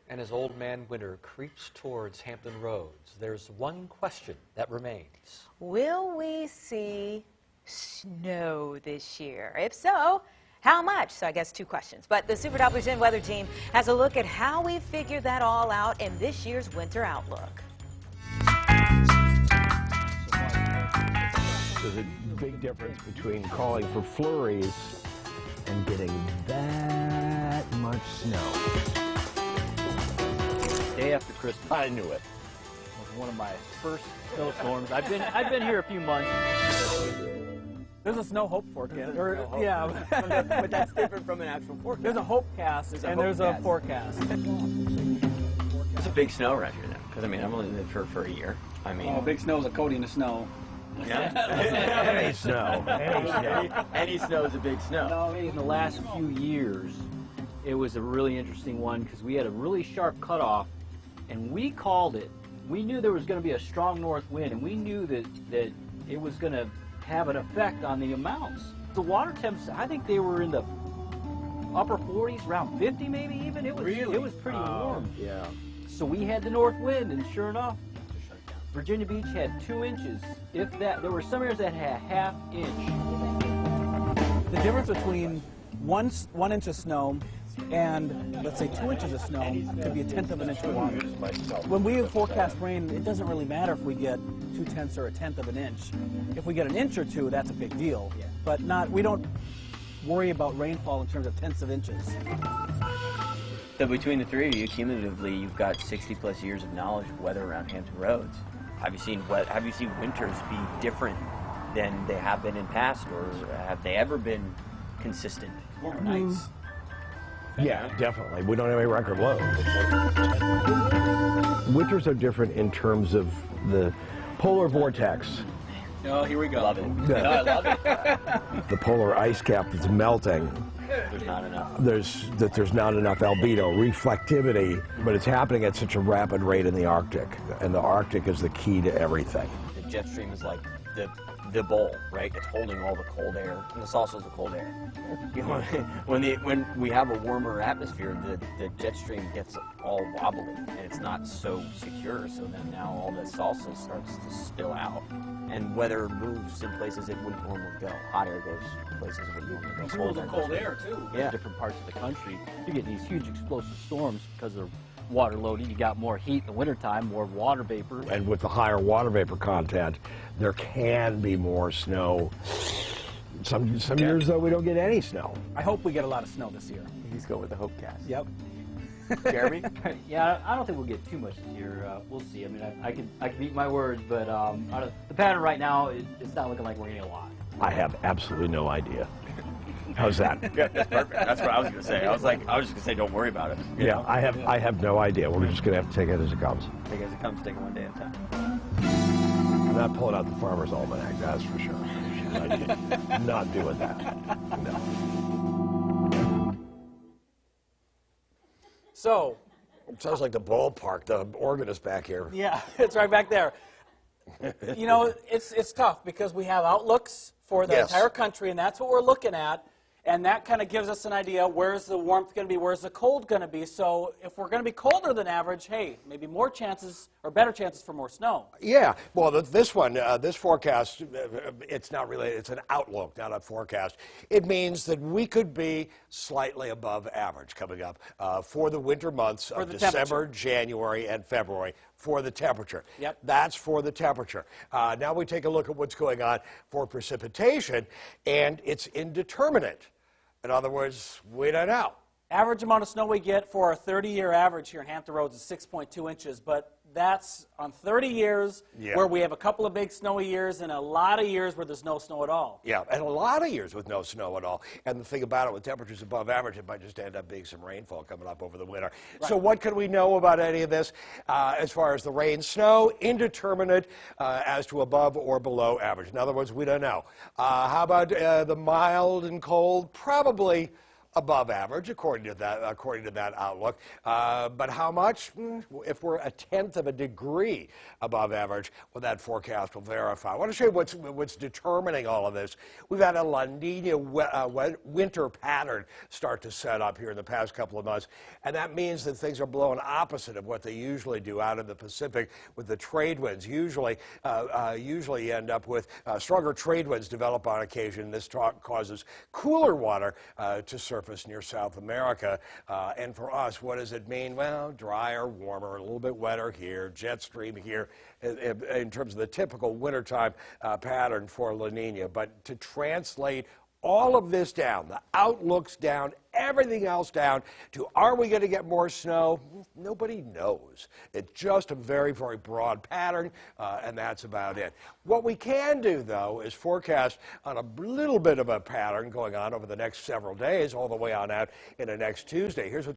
And as Old Man Winter creeps towards Hampton Roads, there's one question that remains. Will we see snow this year? If so, how much? So I guess two questions. But the Super Doppler 10 weather team has a look at how we figured that all out in this year's winter outlook. There's a big difference between calling for flurries and getting that much snow. Day after Christmas. I knew it. Was one of my first snowstorms. I've been here a few months. There's a snow hope forecast. Yeah, but that's different from an actual forecast. there's a hope cast and there's a forecast. There's a big snow around here now, because I mean, I've only lived for a year. I mean, Oh, big snow is a coating of snow. yeah. Any snow. Any snow. Any snow is a big snow. In the last few years, it was a really interesting one because we had a really sharp cutoff, and we called it. We knew there was going to be a strong north wind, and we knew that it was going to have an effect on the amounts. The water temps, I think they were in the upper 40s, around 50 maybe even. It was pretty warm. Yeah. So we had the north wind, and sure enough, Virginia Beach had 2 inches. If that, there were some areas that had a ½ inch. The difference between one inch of snow and, let's say, 2 inches of snow could be 1/10 of an inch of water. When we forecast rain, it doesn't really matter if we get 2/10 or 1/10 of an inch. If we get an inch or two, that's a big deal. But we don't worry about rainfall in terms of tenths of inches. So between the three of you, cumulatively, you've got 60+ years of knowledge of weather around Hampton Roads. Have you seen winters be different than they have been in past, or have they ever been consistent? Warmer nights. Yeah, definitely. We don't have any record lows. Winters are different in terms of the polar vortex. Oh, here we go. Love it. Yeah. No, I love it. The polar ice cap that's melting. There's not enough. There's not enough albedo, reflectivity, but it's happening at such a rapid rate in the Arctic, and the Arctic is the key to everything. The jet stream is like the bowl, right? It's holding all the cold air, and this also is the cold air. You know, when we have a warmer atmosphere, the jet stream gets all wobbly, and it's not so secure. So then now all this also starts to spill out, and weather moves in places it wouldn't normally go. Hot air goes places it wouldn't normally go. Cold air too. Yeah. In different parts of the country, you get these huge explosive storms because of water loading. You got more heat in the wintertime, more water vapor. And with the higher water vapor content, there can be more snow. Some years, though, we don't get any snow. I hope we get a lot of snow this year. He's going with the hope cast. Yep. Jeremy? Yeah, I don't think we'll get too much this year. We'll see. I mean, I can eat my words, but the pattern right now, it's not looking like we're getting a lot. I have absolutely no idea. How's that? Yeah, that's perfect. That's what I was going to say. I was just going to say, don't worry about it. You Yeah, know? I have no idea. We're just going to have to take it as it comes. Take it as it comes, take it one day at a time. I'm not pulling out the Farmer's Almanac, that's for sure. I'm not doing that. No. So, It sounds like the ballpark. The organ is back here. yeah, it's right back there. You know, it's tough because we have outlooks for the entire country, and that's what we're looking at. And that kind of gives us an idea, where's the warmth going to be, where's the cold going to be. So if we're going to be colder than average, hey, maybe more chances or better chances for more snow. Yeah, well, this forecast, it's not really, it's an outlook, not a forecast. It means that we could be slightly above average coming up for the winter months of December, January, and February for the temperature. Yep. That's for the temperature. Now we take a look at what's going on for precipitation, and it's indeterminate. In other words, we don't know. Average amount of snow we get for our 30-year average here in Hampton Roads is 6.2 inches, but that's on 30 years where we have a couple of big snowy years and a lot of years where there's no snow at all. Yeah, and a lot of years with no snow at all. And the thing about it, with temperatures above average, it might just end up being some rainfall coming up over the winter. Right. So what can we know about any of this as far as the rain, snow? Indeterminate as to above or below average. In other words, we don't know. How about the mild and cold? Probably above average, according to that outlook. But how much? If we're a tenth of a degree above average, well, that forecast will verify. I want to show you what's determining all of this. We've had a La Nina winter pattern start to set up here in the past couple of months, and that means that things are blowing opposite of what they usually do out in the Pacific with the trade winds. Usually you end up with stronger trade winds develop on occasion. This causes cooler water to surface near South America. And for us, what does it mean? Well, drier, warmer, a little bit wetter here, jet stream here, in terms of the typical wintertime pattern for La Nina. But to translate all of this down, the outlooks down, everything else down, to are we going to get more snow? Nobody knows. It's just a very, very broad pattern, and that's about it. What we can do, though, is forecast on a little bit of a pattern going on over the next several days, all the way on out into next Tuesday. Here's what